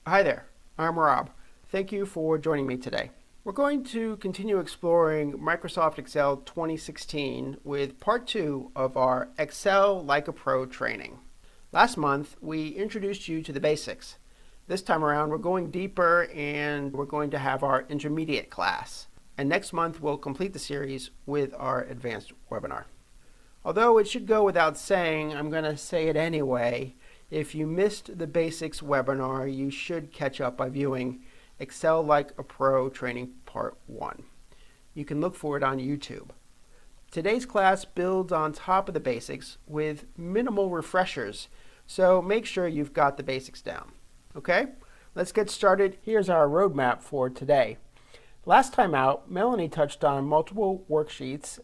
Hi there, I'm Rob. Thank you for joining me today. We're going to continue exploring Microsoft Excel 2016 with part 2 of our Excel Like a Pro training. Last month, we introduced you to the basics. This time around, we're going deeper and we're going to have our intermediate class. And next month, we'll complete the series with our advanced webinar. Although it should go without saying, I'm going to say it anyway. If you missed the basics webinar, you should catch up by viewing Excel Like a Pro Training Part 1. You can look for it on YouTube. Today's class builds on top of the basics with minimal refreshers, so make sure you've got the basics down. Okay, let's get started. Here's our roadmap for today. Last time out, Melanie touched on multiple worksheets.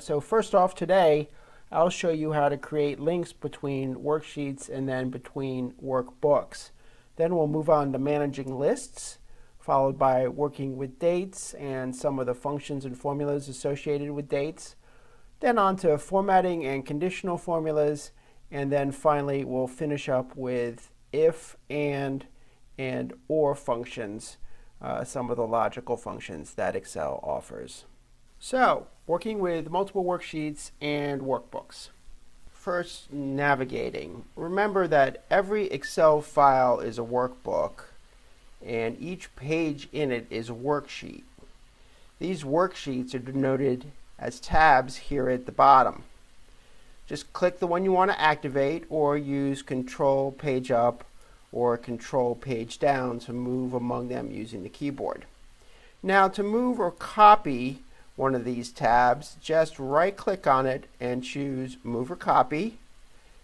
So first off today, I'll show you how to create links between worksheets and then between workbooks. Then we'll move on to managing lists, followed by working with dates and some of the functions and formulas associated with dates. Then on to formatting and conditional formulas, and then finally we'll finish up with if, and or functions, some of the logical functions that Excel offers. So, working with multiple worksheets and workbooks. First, navigating. Remember that every Excel file is a workbook, and each page in it is a worksheet. These worksheets are denoted as tabs here at the bottom. Just click the one you want to activate or use Control Page Up or Control Page Down to move among them using the keyboard. Now to move or copy one of these tabs, just right click on it and choose Move or Copy,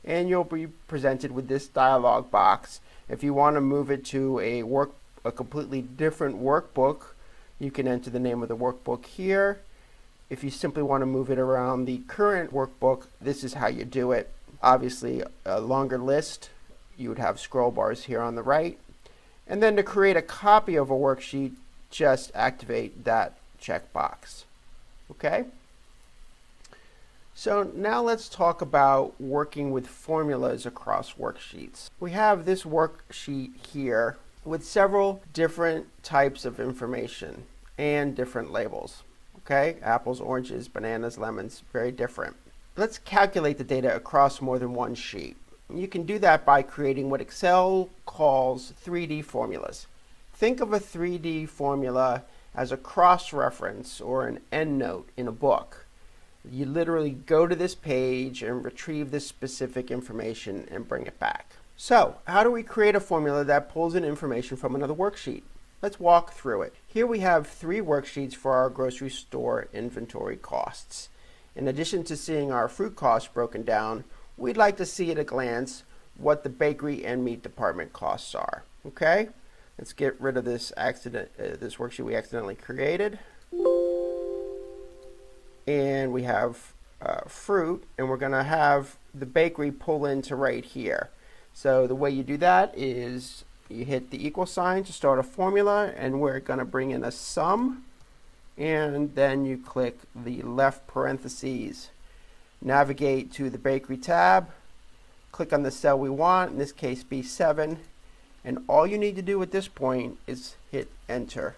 and you'll be presented with this dialog box. If you want to move it to a completely different workbook, you can enter the name of the workbook here. If you simply want to move it around the current workbook, this is how you do it. Obviously, a longer list, you would have scroll bars here on the right. And then to create a copy of a worksheet, just activate that checkbox. Okay? So now let's talk about working with formulas across worksheets. We have this worksheet here with several different types of information and different labels. Okay, apples, oranges, bananas, lemons, very different. Let's calculate the data across more than one sheet. You can do that by creating what Excel calls 3D formulas. Think of a 3D formula as a cross-reference or an endnote in a book. You literally go to this page and retrieve this specific information and bring it back. So, how do we create a formula that pulls in information from another worksheet? Let's walk through it. Here we have 3 worksheets for our grocery store inventory costs. In addition to seeing our fruit costs broken down, we'd like to see at a glance what the bakery and meat department costs are. Okay? Let's get rid of this this worksheet we accidentally created. And we have fruit, and we're going to have the bakery pull into right here. So the way you do that is you hit the equal sign to start a formula, and we're going to bring in a sum, and then you click the left parentheses. Navigate to the bakery tab, click on the cell we want, in this case B7, and all you need to do at this point is hit enter.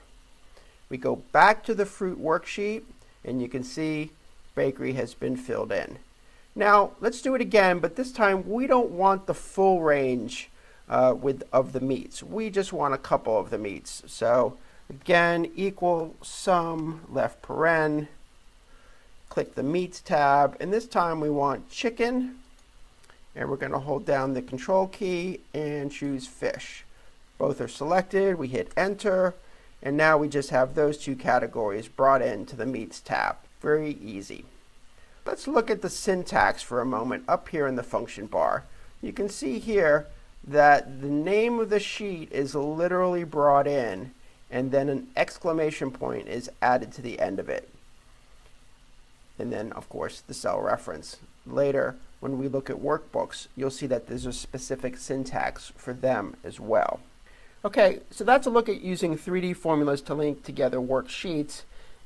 We go back to the fruit worksheet, and you can see bakery has been filled in. Now let's do it again, but this time we don't want the full range of the meats. We just want a couple of the meats. So again, equal sum, left paren, click the meats tab, and this time we want chicken, and we're going to hold down the control key and choose fish. Both are selected, we hit enter, and now we just have those 2 categories brought into the meats tab. Very easy. Let's look at the syntax for a moment up here in the function bar. You can see here that the name of the sheet is literally brought in, and then an exclamation point is added to the end of it. And then, of course, the cell reference. Later, when we look at workbooks, you'll see that there's a specific syntax for them as well. Okay, so that's a look at using 3D formulas to link together worksheets.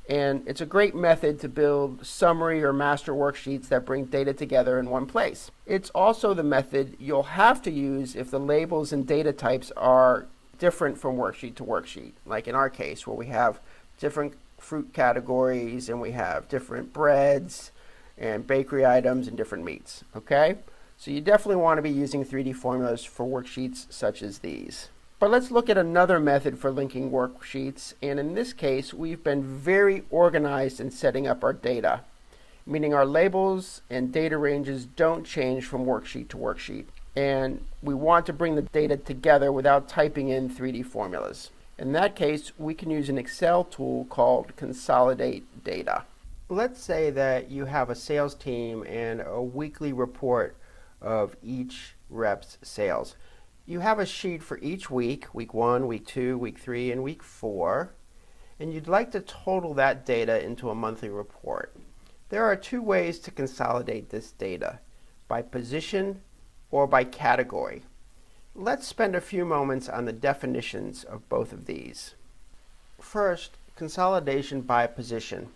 And it's a great method to build summary or master worksheets that bring data together in one place. It's also the method you'll have to use if the labels and data types are different from worksheet to worksheet, like in our case where we have different fruit categories and we have different breads and bakery items and different meats. Okay? So you definitely want to be using 3D formulas for worksheets such as these. But let's look at another method for linking worksheets, and in this case we've been very organized in setting up our data, meaning our labels and data ranges don't change from worksheet to worksheet, and we want to bring the data together without typing in 3D formulas. In that case, we can use an Excel tool called Consolidate Data. Let's say that you have a sales team and a weekly report of each rep's sales. You have a sheet for each week, week 1, week 2, week 3, and week 4, and you'd like to total that data into a monthly report. There are 2 ways to consolidate this data, by position or by category. Let's spend a few moments on the definitions of both of these. First, consolidation by position.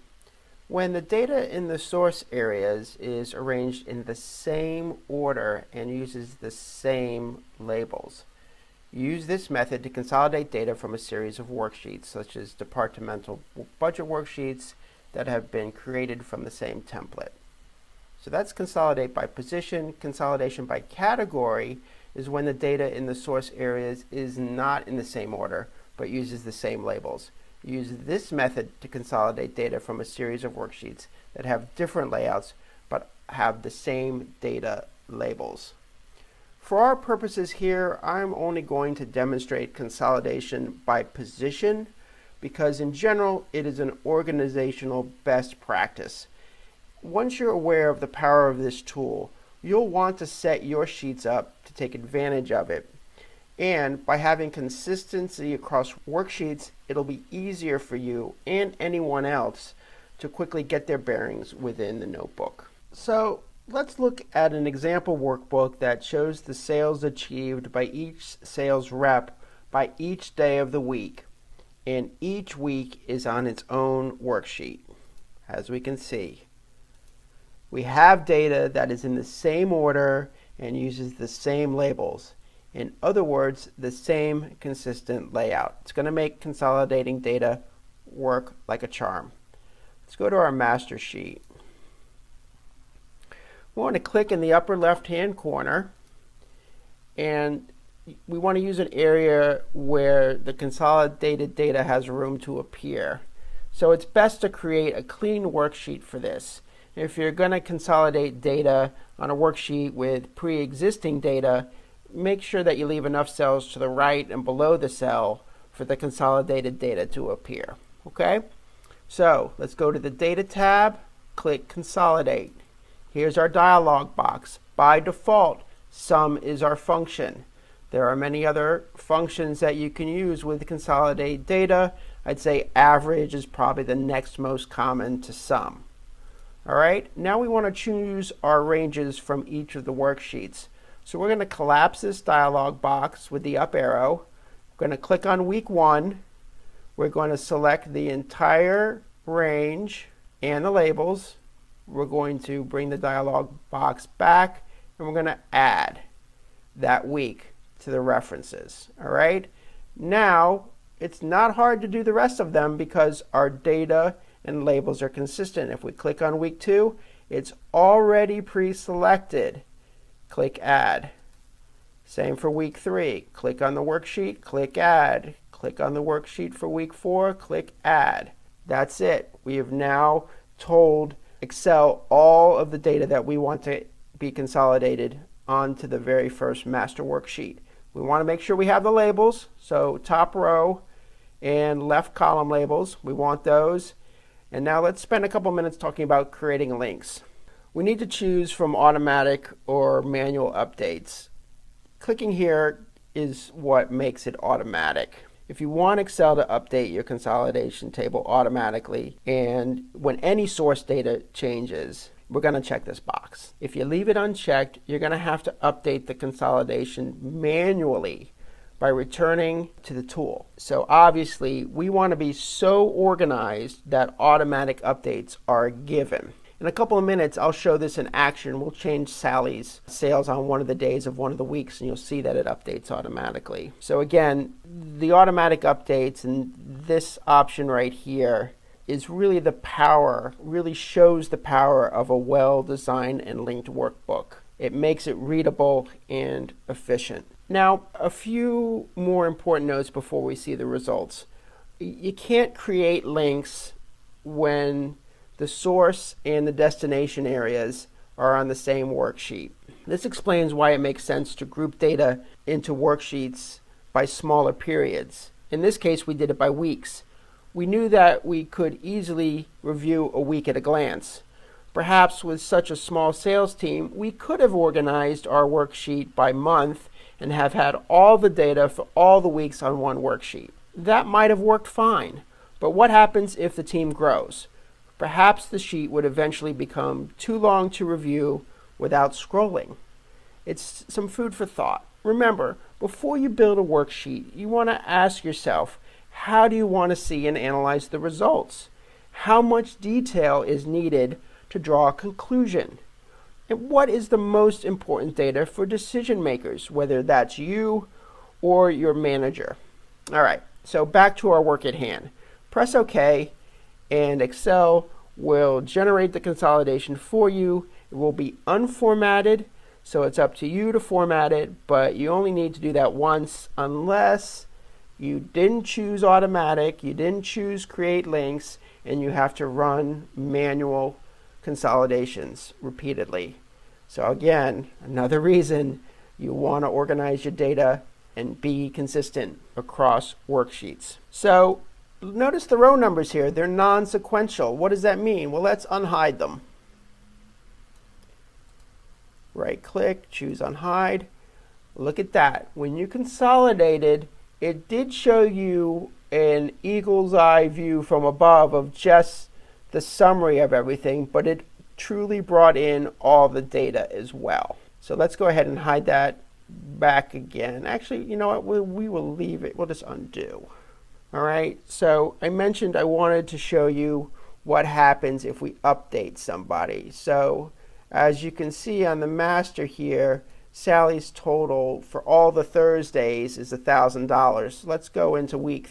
When the data in the source areas is arranged in the same order and uses the same labels. Use this method to consolidate data from a series of worksheets, such as departmental budget worksheets that have been created from the same template. So that's consolidate by position. Consolidation by category is when the data in the source areas is not in the same order, but uses the same labels. Use this method to consolidate data from a series of worksheets that have different layouts but have the same data labels. For our purposes here, I'm only going to demonstrate consolidation by position because in general it is an organizational best practice. Once you're aware of the power of this tool, you'll want to set your sheets up to take advantage of it. And by having consistency across worksheets, it'll be easier for you and anyone else to quickly get their bearings within the notebook. So let's look at an example workbook that shows the sales achieved by each sales rep by each day of the week. And each week is on its own worksheet. As we can see, we have data that is in the same order and uses the same labels. In other words, the same consistent layout. It's going to make consolidating data work like a charm. Let's go to our master sheet. We want to click in the upper left-hand corner, and we want to use an area where the consolidated data has room to appear. So it's best to create a clean worksheet for this. If you're going to consolidate data on a worksheet with pre-existing data, make sure that you leave enough cells to the right and below the cell for the consolidated data to appear. Okay? So let's go to the Data tab, click Consolidate. Here's our dialog box. By default, sum is our function. There are many other functions that you can use with consolidate data. I'd say average is probably the next most common to sum. All right, now we want to choose our ranges from each of the worksheets. So we're going to collapse this dialog box with the up arrow. We're going to click on week 1. We're going to select the entire range and the labels. We're going to bring the dialog box back and we're going to add that week to the references. All right. Now it's not hard to do the rest of them because our data and labels are consistent. If we click on week 2, it's already pre-selected. Click Add. Same for week 3. Click on the worksheet, click Add. Click on the worksheet for week 4, click Add. That's it. We have now told Excel all of the data that we want to be consolidated onto the very first master worksheet. We want to make sure we have the labels, so top row and left column labels, we want those. And now let's spend a couple minutes talking about creating links. We need to choose from automatic or manual updates. Clicking here is what makes it automatic. If you want Excel to update your consolidation table automatically, and when any source data changes, we're going to check this box. If you leave it unchecked, you're going to have to update the consolidation manually by returning to the tool. So obviously, we want to be so organized that automatic updates are given. In a couple of minutes, I'll show this in action. We'll change Sally's sales on one of the days of one of the weeks, and you'll see that it updates automatically. So again, the automatic updates and this option right here is really the power, really shows the power of a well-designed and linked workbook. It makes it readable and efficient. Now, a few more important notes before we see the results. You can't create links when the source and the destination areas are on the same worksheet. This explains why it makes sense to group data into worksheets by smaller periods. In this case, we did it by weeks. We knew that we could easily review a week at a glance. Perhaps with such a small sales team, we could have organized our worksheet by month and have had all the data for all the weeks on one worksheet. That might have worked fine, but what happens if the team grows? Perhaps the sheet would eventually become too long to review without scrolling. It's some food for thought. Remember, before you build a worksheet, you want to ask yourself, how do you want to see and analyze the results? How much detail is needed to draw a conclusion? And what is the most important data for decision makers, whether that's you or your manager? All right, so back to our work at hand. Press OK, and Excel will generate the consolidation for you. It will be unformatted, so it's up to you to format it, but you only need to do that once unless you didn't choose automatic, you didn't choose create links, and you have to run manual consolidations repeatedly. So again, another reason you want to organize your data and be consistent across worksheets. So notice the row numbers here, they're non-sequential. What does that mean? Well, let's unhide them. Right click, choose unhide. Look at that. When you consolidated, it did show you an eagle's eye view from above of just the summary of everything, but it truly brought in all the data as well. So let's go ahead and hide that back again. Actually, you know what? We will leave it. We'll just undo. All right, so I mentioned I wanted to show you what happens if we update somebody. So as you can see on the master here, Sally's total for all the Thursdays is $1,000. Let's go into week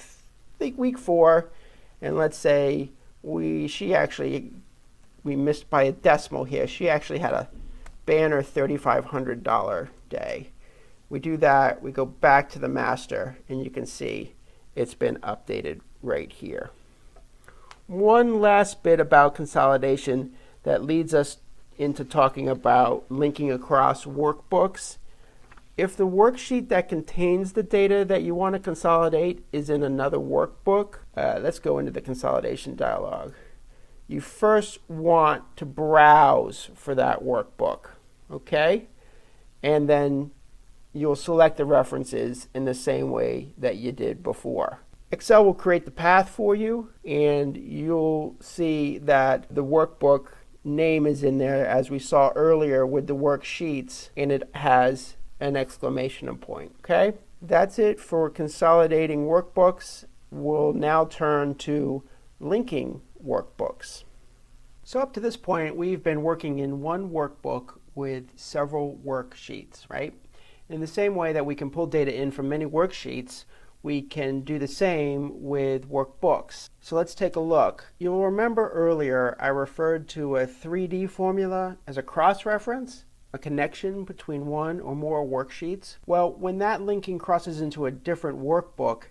4, and let's say we missed by a decimal here. She actually had a banner $3,500 day. We do that, we go back to the master, and you can see it's been updated right here. One last bit about consolidation that leads us into talking about linking across workbooks. If the worksheet that contains the data that you want to consolidate is in another workbook, let's go into the consolidation dialog. You first want to browse for that workbook, okay? And then you'll select the references in the same way that you did before. Excel will create the path for you, and you'll see that the workbook name is in there as we saw earlier with the worksheets, and it has an exclamation point, okay? That's it for consolidating workbooks. We'll now turn to linking workbooks. So up to this point, we've been working in one workbook with several worksheets, right? In the same way that we can pull data in from many worksheets, we can do the same with workbooks. So let's take a look. You'll remember earlier I referred to a 3D formula as a cross-reference, a connection between one or more worksheets. Well, when that linking crosses into a different workbook,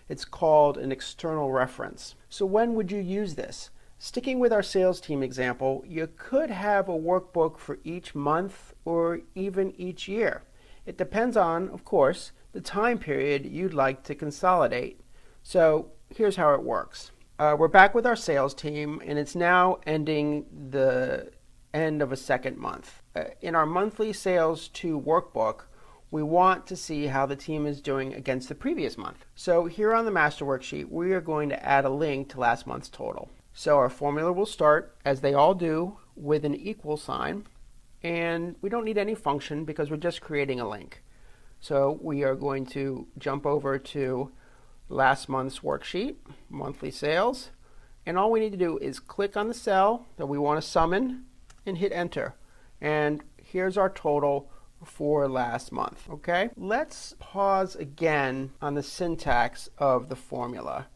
it's called an external reference. So when would you use this? Sticking with our sales team example, you could have a workbook for each month or even each year. It depends on, of course, the time period you'd like to consolidate. So here's how it works. We're back with our sales team, and it's now ending the end of a second month. In our monthly sales to workbook, we want to see how the team is doing against the previous month. So here on the master worksheet, we are going to add a link to last month's total. So our formula will start, as they all do, with an equal sign. And we don't need any function because we're just creating a link. So we are going to jump over to last month's worksheet, monthly sales, and all we need to do is click on the cell that we want to summon and hit enter. And here's our total for last month. Okay, let's pause again on the syntax of the formula.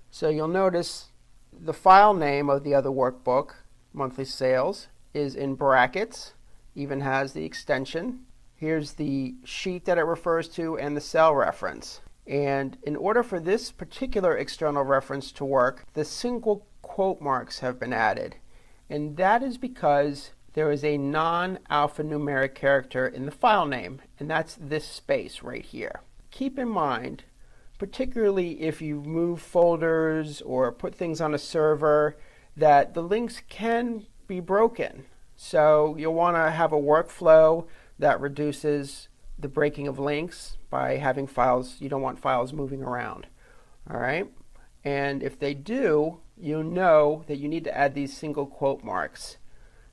So you'll notice the file name of the other workbook, monthly sales, is in brackets, even has the extension. Here's the sheet that it refers to and the cell reference. And in order for this particular external reference to work, the single quote marks have been added. And that is because there is a non-alphanumeric character in the file name, and that's this space right here. Keep in mind, particularly if you move folders or put things on a server, that the links can be broken. So you'll want to have a workflow that reduces the breaking of links by having files. You don't want files moving around. All right? And if they do, you'll know that you need to add these single quote marks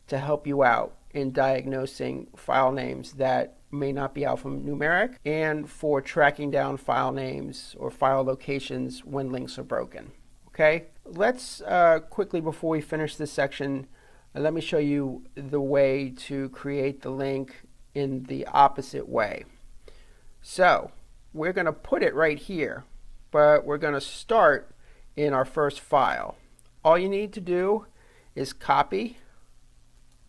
to help you out in diagnosing file names that may not be alphanumeric and for tracking down file names or file locations when links are broken. Okay? Let's quickly, before we finish this section, let me show you the way to create the link in the opposite way. So we're going to put it right here, but we're going to start in our first file. All you need to do is copy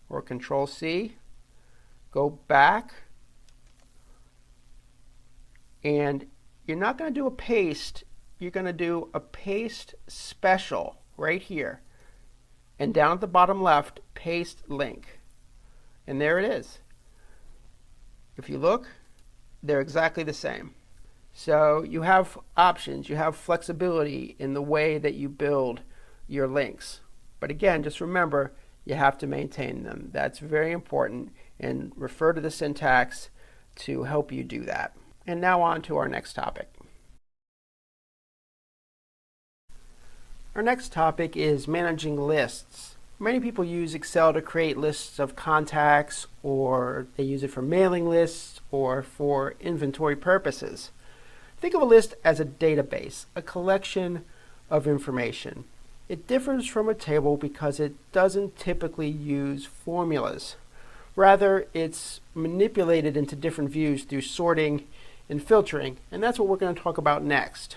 or Control C, go back, and you're not going to do a paste, you're going to do a paste special right here. And down at the bottom left, paste link. And there it is. If you look, they're exactly the same. So you have options, you have flexibility in the way that you build your links. But again, just remember, you have to maintain them. That's very important, and refer to the syntax to help you do that. And now on to our next topic. Our next topic is managing lists. Many people use Excel to create lists of contacts, or they use it for mailing lists or for inventory purposes. Think of a list as a database, a collection of information. It differs from a table because it doesn't typically use formulas. Rather, it's manipulated into different views through sorting and filtering, and that's what we're going to talk about next.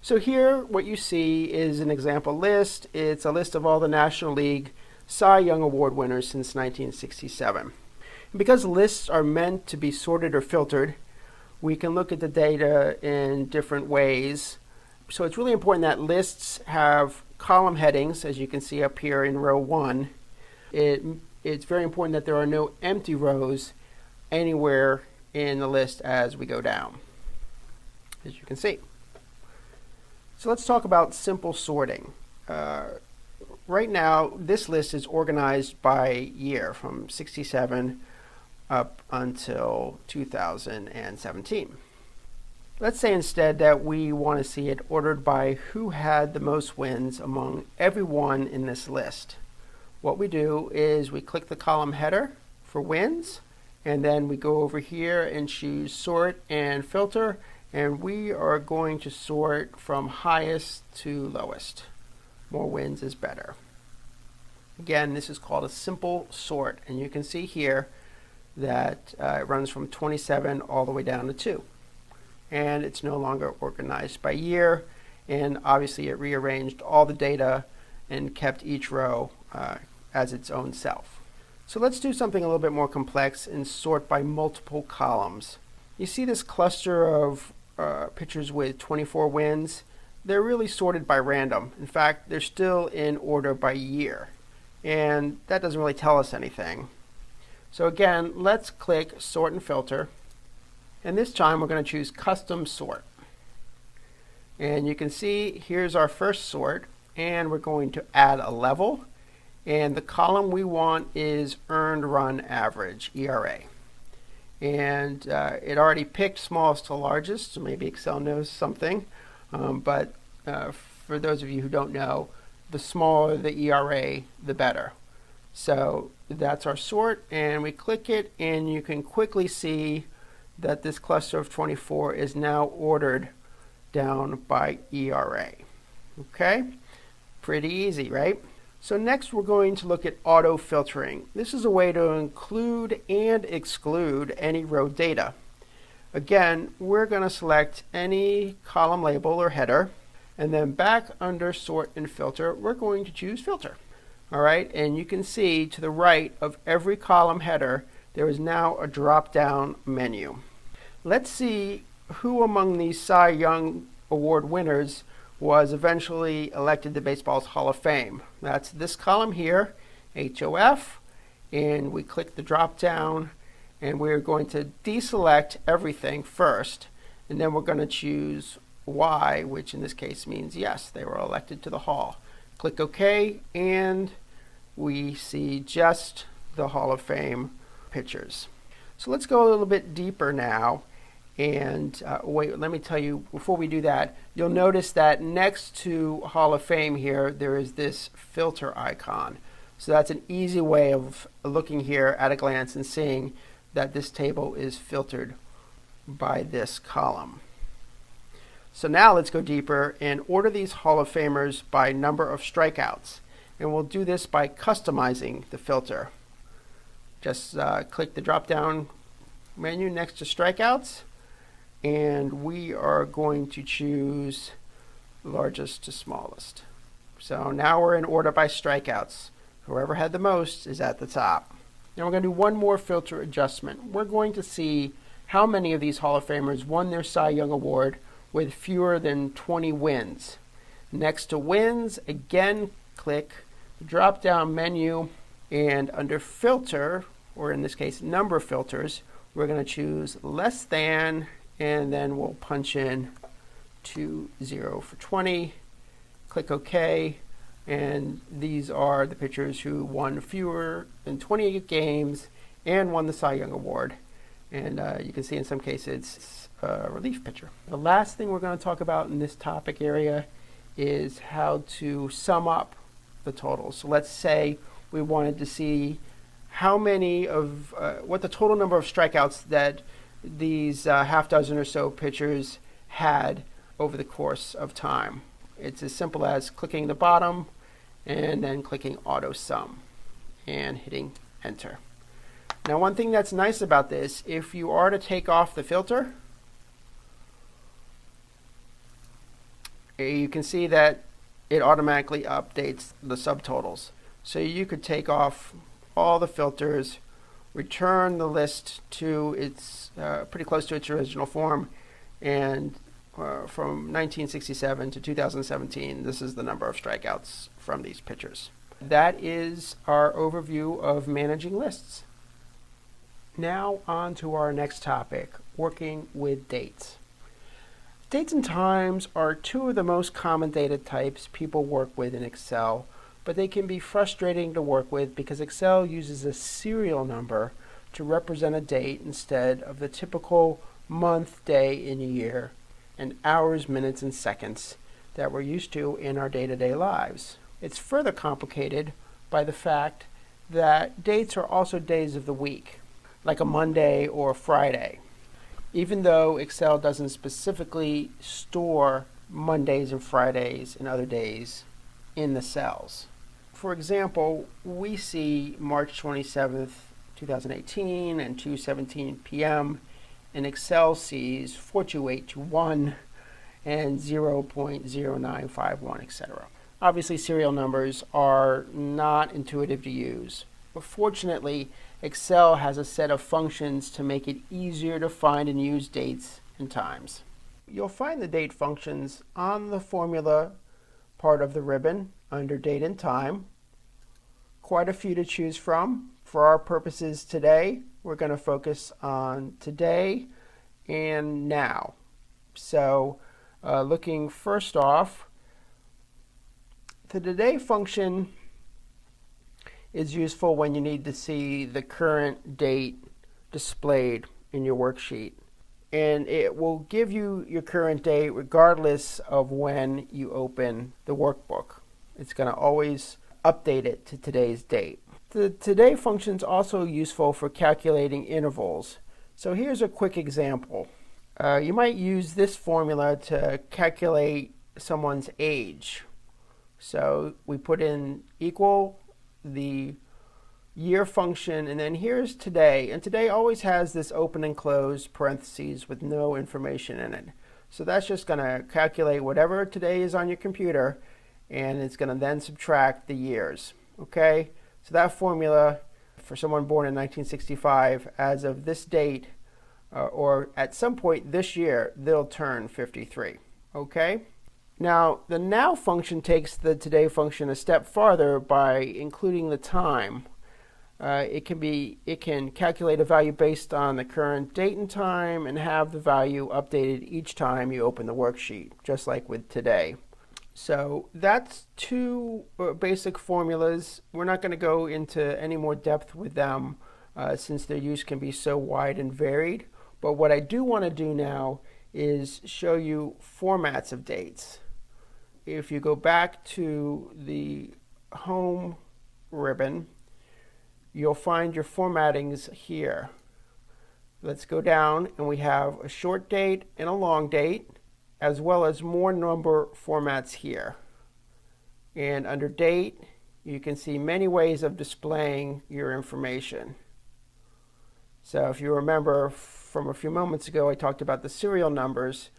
So here, what you see is an example list. It's a list of all the National League Cy Young Award winners since 1967. And because lists are meant to be sorted or filtered, we can look at the data in different ways. So it's really important that lists have column headings, as you can see up here in row 1. It's very important that there are no empty rows anywhere in the list as we go down, as you can see. So let's talk about simple sorting. Right now, this list is organized by year from 67 up until 2017. Let's say instead that we want to see it ordered by who had the most wins among everyone in this list. What we do is we click the column header for wins, and then we go over here and choose sort and filter, and we are going to sort from highest to lowest. More wins is better. Again, this is called a simple sort, and you can see here that it runs from 27 all the way down to 2. And it's no longer organized by year, and obviously it rearranged all the data and kept each row as its own self. So let's do something a little bit more complex and sort by multiple columns. You see this cluster of pictures with 24 wins? They're really sorted by random. In fact, they're still in order by year, and that doesn't really tell us anything. So again, let's click sort and filter. And this time we're going to choose custom sort. And you can see here's our first sort, and we're going to add a level. And the column we want is earned run average, ERA. And it already picked smallest to largest, so maybe Excel knows something. But for those of you who don't know, the smaller the ERA, the better. So that's our sort, and we click it, and you can quickly see that this cluster of 24 is now ordered down by ERA. Okay, pretty easy, right? So next we're going to look at auto filtering. This is a way to include and exclude any row data. Again, we're going to select any column label or header, and then back under sort and filter, we're going to choose filter. All right, and you can see to the right of every column header, there is now a drop-down menu. Let's see who among these Cy Young Award winners was eventually elected to baseball's Hall of Fame. That's this column here, HOF, and we click the drop-down, and we're going to deselect everything first, and then we're going to choose Y, which in this case means yes, they were elected to the Hall. Click OK, and we see just the Hall of Fame pictures. So let's go a little bit deeper now. And wait, let me tell you, before we do that, you'll notice that next to Hall of Fame here, there is this filter icon. So that's an easy way of looking here at a glance and seeing that this table is filtered by this column. So now let's go deeper and order these Hall of Famers by number of strikeouts. And we'll do this by customizing the filter. Just click the drop-down menu next to strikeouts, and we are going to choose largest to smallest. So now we're in order by strikeouts. Whoever had the most is at the top. Now we're going to do one more filter adjustment. We're going to see how many of these Hall of Famers won their Cy Young Award with fewer than 20 wins. Next to wins, again, click the drop-down menu, and under filter, or in this case number filters, we're going to choose less than, and then we'll punch in 20 for 20. Click OK, and these are the pitchers who won fewer than 20 games and won the Cy Young Award. And you can see in some cases it's a relief pitcher. The last thing we're going to talk about in this topic area is how to sum up the totals. So let's say we wanted to see how many of, what the total number of strikeouts that these half dozen or so pitchers had over the course of time. It's as simple as clicking the bottom and then clicking auto sum and hitting enter. Now one thing that's nice about this, if you are to take off the filter, you can see that it automatically updates the subtotals. So you could take off all the filters, return the list to its pretty close to its original form, and from 1967 to 2017, this is the number of strikeouts from these pitchers. That is our overview of managing lists. Now on to our next topic, working with dates. Dates and times are two of the most common data types people work with in Excel, but they can be frustrating to work with because Excel uses a serial number to represent a date instead of the typical month, day, in a year, and hours, minutes, and seconds that we're used to in our day-to-day lives. It's further complicated by the fact that dates are also days of the week, like a Monday or a Friday, even though Excel doesn't specifically store Mondays and Fridays and other days in the cells. For example, we see March 27th, 2018 and 2:17 p.m. and Excel sees 42821 and 0.0951, etc. Obviously, serial numbers are not intuitive to use, but fortunately, Excel has a set of functions to make it easier to find and use dates and times. You'll find the date functions on the formula part of the ribbon under date and time. Quite a few to choose from. For our purposes today, we're going to focus on today and now. So looking first off, the today function is useful when you need to see the current date displayed in your worksheet. And it will give you your current date regardless of when you open the workbook. It's going to always update it to today's date. The today function is also useful for calculating intervals. So here's a quick example. You might use this formula to calculate someone's age. So we put in equal the year function, and then here's today. And today always has this open and close parentheses with no information in it. So that's just going to calculate whatever today is on your computer, and it's going to then subtract the years. Okay? So that formula for someone born in 1965, as of this date, or at some point this year, they'll turn 53. Okay? Now, the now function takes the today function a step farther by including the time. It can calculate a value based on the current date and time and have the value updated each time you open the worksheet, just like with today. So that's two basic formulas. We're not going to go into any more depth with them since their use can be so wide and varied. But what I do want to do now is show you formats of dates. If you go back to the home ribbon, you'll find your formattings here. Let's go down, and we have a short date and a long date, as well as more number formats here. And under date, you can see many ways of displaying your information. So if you remember from a few moments ago, I talked about the serial numbers.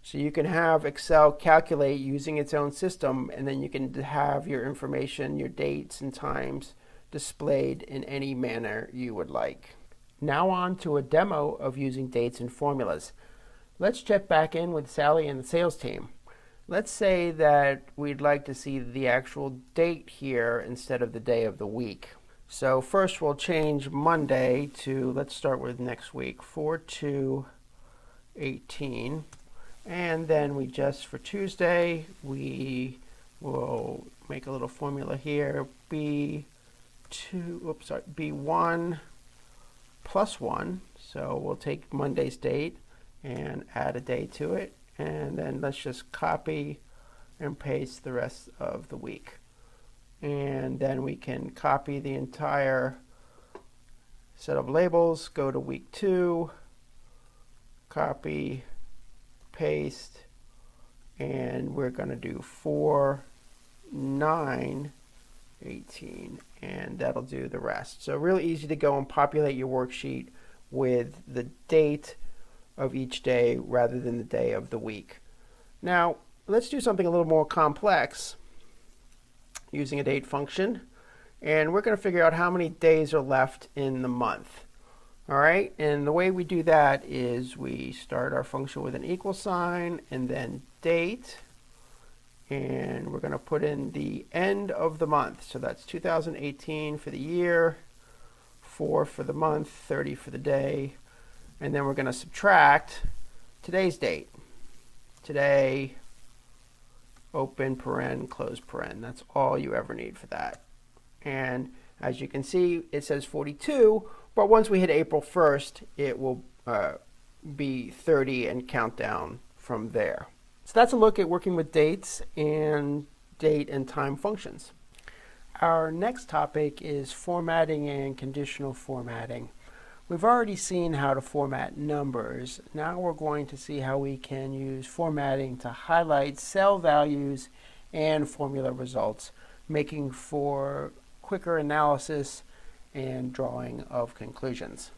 So you can have Excel calculate using its own system, and then you can have your information, your dates and times, displayed in any manner you would like. Now on to a demo of using dates and formulas. Let's check back in with Sally and the sales team. Let's say that we'd like to see the actual date here instead of the day of the week. So first we'll change Monday to, let's start with next week, 4/2/18. And then we just, for Tuesday, we will make a little formula here, B1 plus 1. So we'll take Monday's date and add a day to it. And then let's just copy and paste the rest of the week. And then we can copy the entire set of labels, go to week 2, copy, paste, and we're going to do 4/9/18, and that'll do the rest. So really easy to go and populate your worksheet with the date of each day rather than the day of the week. Now, let's do something a little more complex using a date function, and we're going to figure out how many days are left in the month. All right, and the way we do that is we start our function with an equal sign and then date, and we're going to put in the end of the month. So that's 2018 for the year, 4 for the month, 30 for the day, and then we're going to subtract today's date. Today, open paren, close paren. That's all you ever need for that. And as you can see, it says 42, but once we hit April 1st, it will be 30 and count down from there. So that's a look at working with dates and date and time functions. Our next topic is formatting and conditional formatting. We've already seen how to format numbers. Now we're going to see how we can use formatting to highlight cell values and formula results, making for quicker analysis and drawing of conclusions.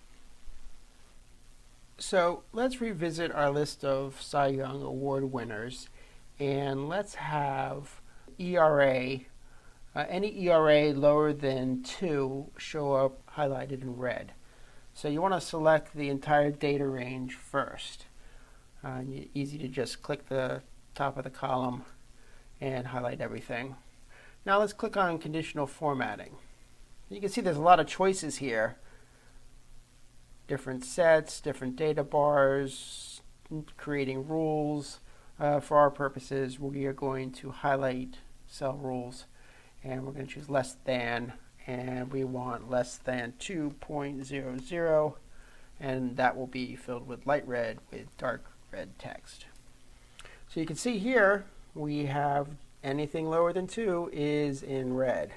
So let's revisit our list of Cy Young Award winners, and let's have ERA, any ERA lower than 2 show up highlighted in red. So you want to select the entire data range first. Easy to just click the top of the column and highlight everything. Now let's click on conditional formatting. You can see there's a lot of choices here. Different sets, different data bars, creating rules. For our purposes, we are going to highlight cell rules, and we're going to choose less than, and we want less than 2.00, and that will be filled with light red with dark red text. So you can see here we have anything lower than 2 is in red.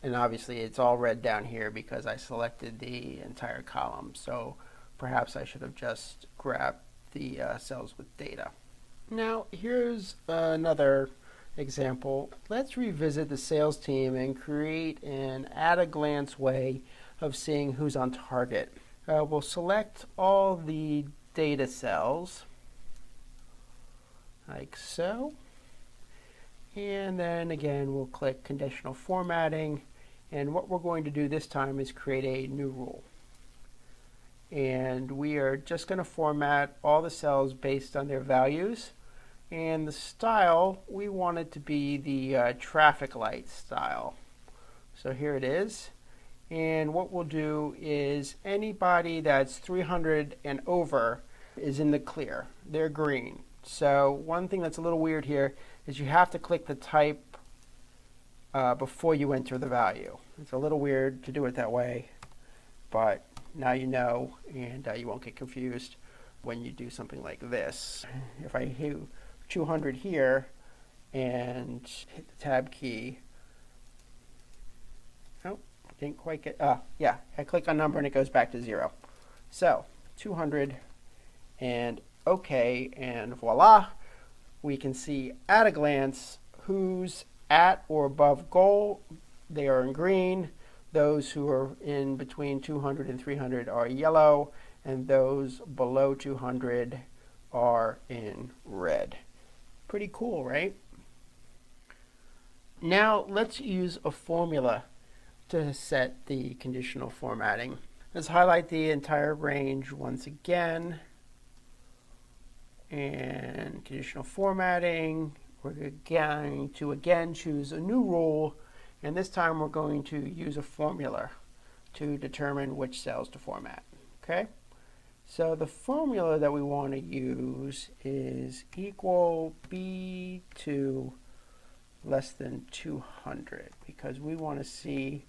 And obviously it's all red down here because I selected the entire column. So perhaps I should have just grabbed the cells with data. Now here's another example. Let's revisit the sales team and create an at-a-glance way of seeing who's on target. We'll select all the data cells like so, and then again we'll click conditional formatting, and what we're going to do this time is create a new rule, and we are just going to format all the cells based on their values, and the style we want it to be the traffic light style. So here it is, and what we'll do is anybody that's 300 and over is in the clear. They're green. So one thing that's a little weird here is you have to click the type before you enter the value. It's a little weird to do it that way, but now you know, and you won't get confused when you do something like this. If I hit 200 here and hit the tab key, oh, didn't quite get, yeah, I click on number and it goes back to 0. So 200 and OK, and voila, we can see at a glance who's at or above goal. They are in green. Those who are in between 200 and 300 are yellow, and those below 200 are in red. Pretty cool, right? Now let's use a formula to set the conditional formatting. Let's highlight the entire range once again. And conditional formatting, we're going to again choose a new rule, and this time we're going to use a formula to determine which cells to format. Okay, so the formula that we want to use is equal B2 less than 200, because we want to see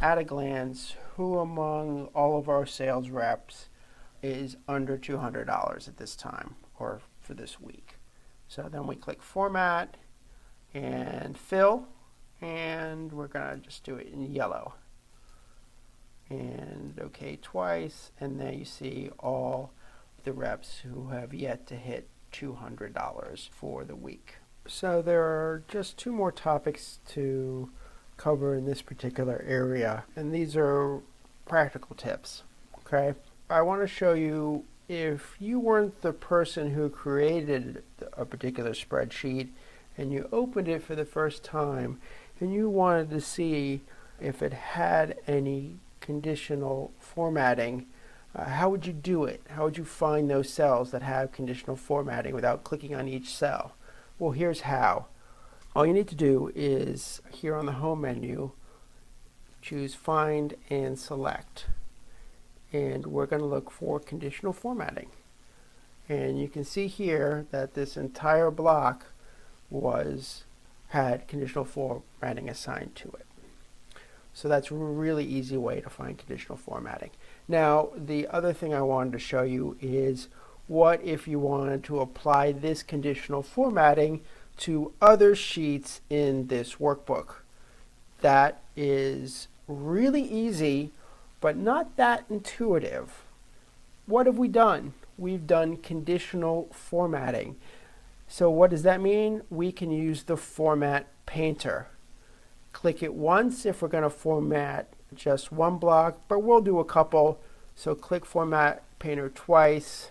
at a glance who among all of our sales reps is under $200 at this time, or for this week. So then we click format and fill, and we're going to just do it in yellow. And OK twice, and there you see all the reps who have yet to hit $200 for the week. So there are just 2 more topics to cover in this particular area, and these are practical tips. Okay, I want to show you, if you weren't the person who created a particular spreadsheet and you opened it for the first time and you wanted to see if it had any conditional formatting, how would you do it? How would you find those cells that have conditional formatting without clicking on each cell? Well, here's how. All you need to do is, here on the home menu, choose Find and Select. And we're going to look for conditional formatting. And you can see here that this entire block had conditional formatting assigned to it. So that's a really easy way to find conditional formatting. Now, the other thing I wanted to show you is, what if you wanted to apply this conditional formatting to other sheets in this workbook? That is really easy, but not that intuitive. What have we done? We've done conditional formatting. So what does that mean? We can use the Format Painter. Click it once if we're going to format just one block, but we'll do a couple. So click Format Painter twice,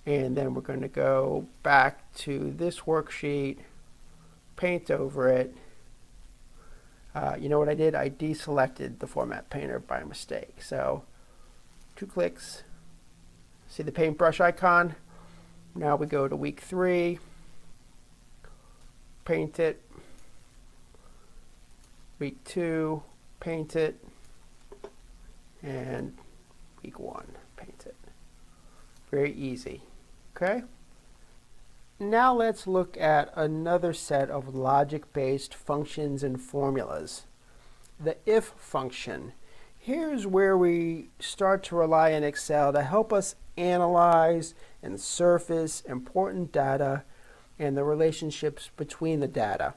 and then we're going to go back to this worksheet, paint over it. You know what I did? I deselected the Format Painter by mistake. So 2 clicks. See the paintbrush icon? Now we go to week 3, paint it. Week 2, paint it. And week 1, paint it. Very easy. Okay? Now let's look at another set of logic-based functions and formulas. The if function. Here's where we start to rely on Excel to help us analyze and surface important data and the relationships between the data.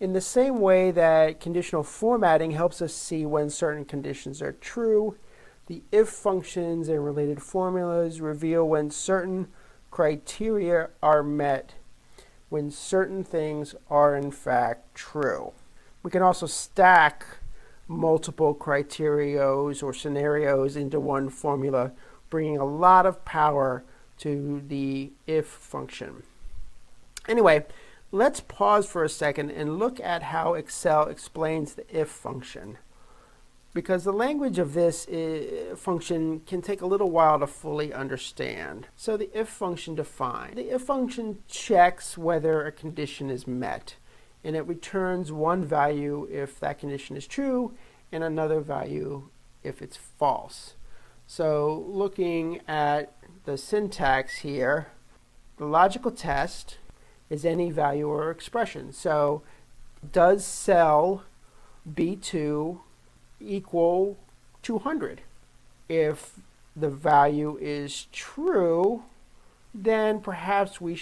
In the same way that conditional formatting helps us see when certain conditions are true, The if functions and related formulas reveal when certain criteria are met, when certain things are in fact true. We can also stack multiple criterios or scenarios into one formula, bringing a lot of power to the if function. Anyway, let's pause for a second and look at how Excel explains the if function, because the language of this function can take a little while to fully understand. So the if function defined. The if function checks whether a condition is met, and it returns one value if that condition is true and another value if it's false. So looking at the syntax here, the logical test is any value or expression. So does cell B2 equal 200? If the value is true, then perhaps we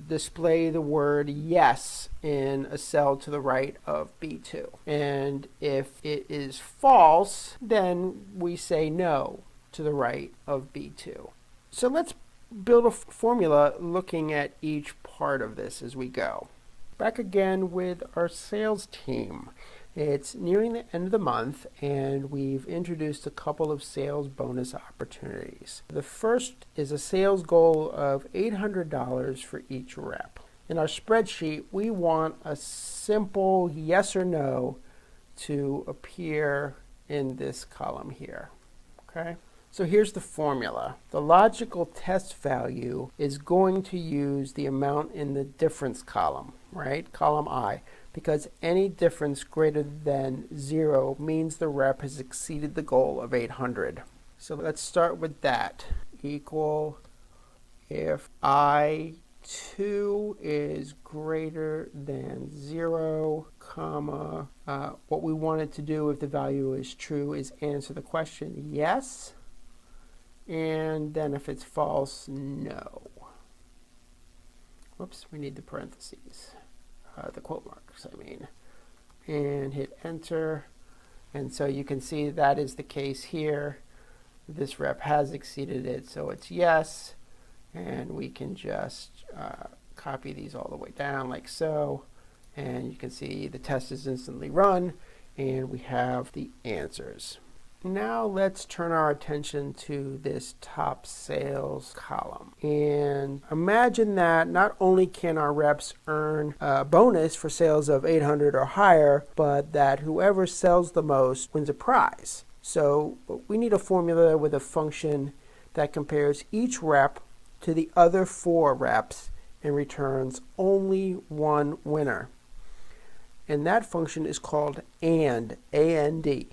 display the word yes in a cell to the right of B2. And if it is false, then we say no to the right of B2. So let's build a formula looking at each part of this as we go. Back again with our sales team. It's nearing the end of the month, and we've introduced a couple of sales bonus opportunities. The first is a sales goal of $800 for each rep. In our spreadsheet, we want a simple yes or no to appear in this column here. Okay? So here's the formula. The logical test value is going to use the amount in the difference column, right? Column I. Because any difference greater than 0 means the rep has exceeded the goal of 800. So let's start with that. Equal if I2 is greater than 0, comma, what we wanted to do if the value is true is answer the question yes, and then if it's false, no. Whoops, we need the parentheses. The quote marks, I mean, and hit enter. And so you can see that is the case here. This rep has exceeded it, so it's yes. And we can just copy these all the way down like so. And you can see the test is instantly run, and we have the answers. Now let's turn our attention to this top sales column. And imagine that not only can our reps earn a bonus for sales of 800 or higher, but that whoever sells the most wins a prize. So we need a formula with a function that compares each rep to the other 4 reps and returns only one winner. And that function is called AND, A-N-D.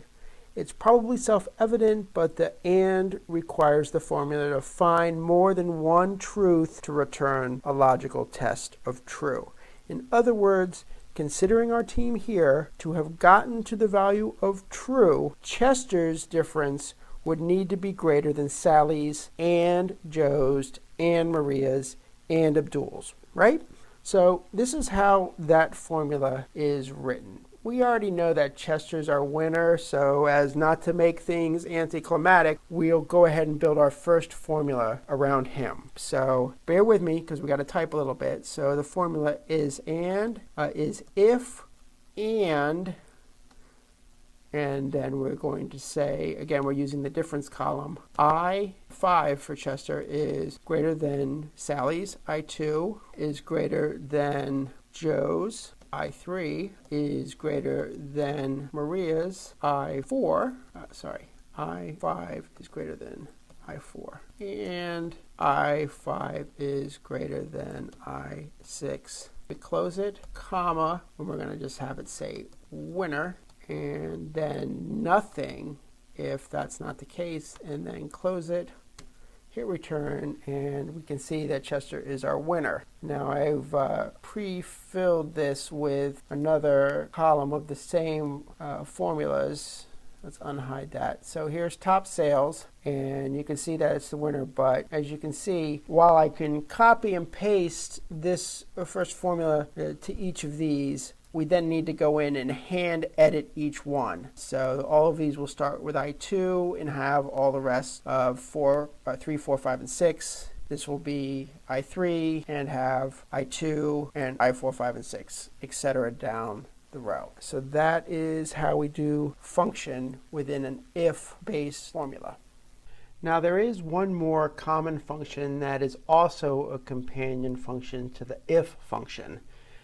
It's probably self-evident, but the AND requires the formula to find more than one truth to return a logical test of true. In other words, considering our team here to have gotten to the value of true, Chester's difference would need to be greater than Sally's and Joe's and Maria's and Abdul's, right? So this is how that formula is written. We already know that Chester's our winner, so as not to make things anticlimactic, we'll go ahead and build our first formula around him. So bear with me because we got to type a little bit. So the formula is if and then we're going to say, again, we're using the difference column. I5 for Chester is greater than Sally's. I2 is greater than Joe's. I3 is greater than Maria's. I5 is greater than I4. And I5 is greater than I6. We close it, comma, and we're going to just have it say winner, and then nothing if that's not the case, and then close it. Hit return, and we can see that Chester is our winner. Now I've pre-filled this with another column of the same formulas. Let's unhide that. So here's top sales, and you can see that it's the winner, but as you can see, while I can copy and paste this first formula to each of these, we then need to go in and hand edit each one. So all of these will start with I2 and have all the rest of 3, 4, 5, and 6. This will be I3 and have I2 and I4, 5, and 6, etc. down the row. So that is how we do function within an if-based formula. Now there is one more common function that is also a companion function to the if function,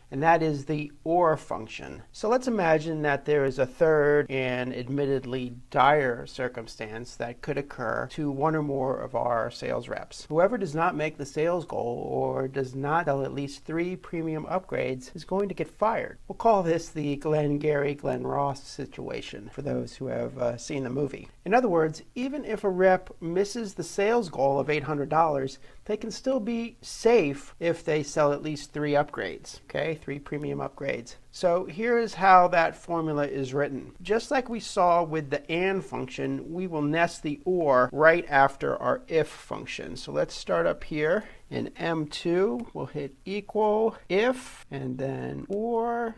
and that is the OR function. So let's imagine that there is a third and admittedly dire circumstance that could occur to one or more of our sales reps. Whoever does not make the sales goal or does not sell at least 3 premium upgrades is going to get fired. We'll call this the Glenn Gary, Glenn Ross situation for those who have seen the movie. In other words, even if a rep misses the sales goal of $800, they can still be safe if they sell at least 3 upgrades, okay? 3 premium upgrades. So here is how that formula is written. Just like we saw with the AND function, we will nest the OR right after our IF function. So let's start up here. In M2, we'll hit equal if, and then OR,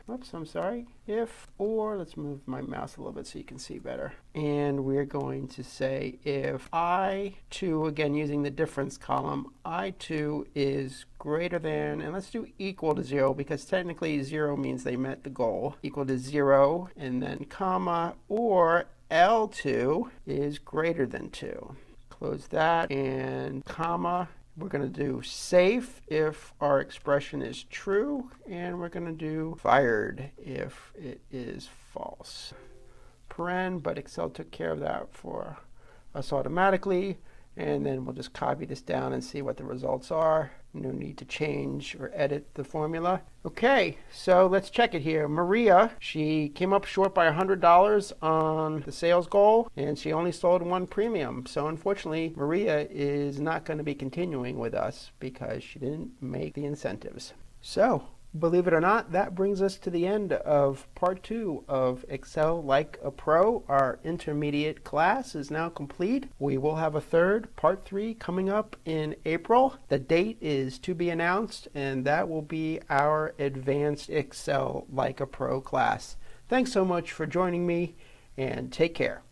if, OR, let's move my mouse a little bit so you can see better. And we're going to say if I2, again using the difference column, I2 is greater than, and let's do equal to 0 because technically 0 means they met the goal, equal to 0, and then comma, or L2 is greater than 2. Close that, and comma. We're going to do safe if our expression is true, and we're going to do fired if it is false. Paren, but Excel took care of that for us automatically, and then we'll just copy this down and see what the results are. No need to change or edit the formula. Okay, so let's check it here. Maria, she came up short by $100 on the sales goal, and she only sold 1 premium. So unfortunately, Maria is not going to be continuing with us because she didn't make the incentives. So, believe it or not, that brings us to the end of part 2 of Excel Like a Pro. Our intermediate class is now complete. We will have a third, part 3, coming up in April. The date is to be announced, and that will be our advanced Excel Like a Pro class. Thanks so much for joining me, and take care.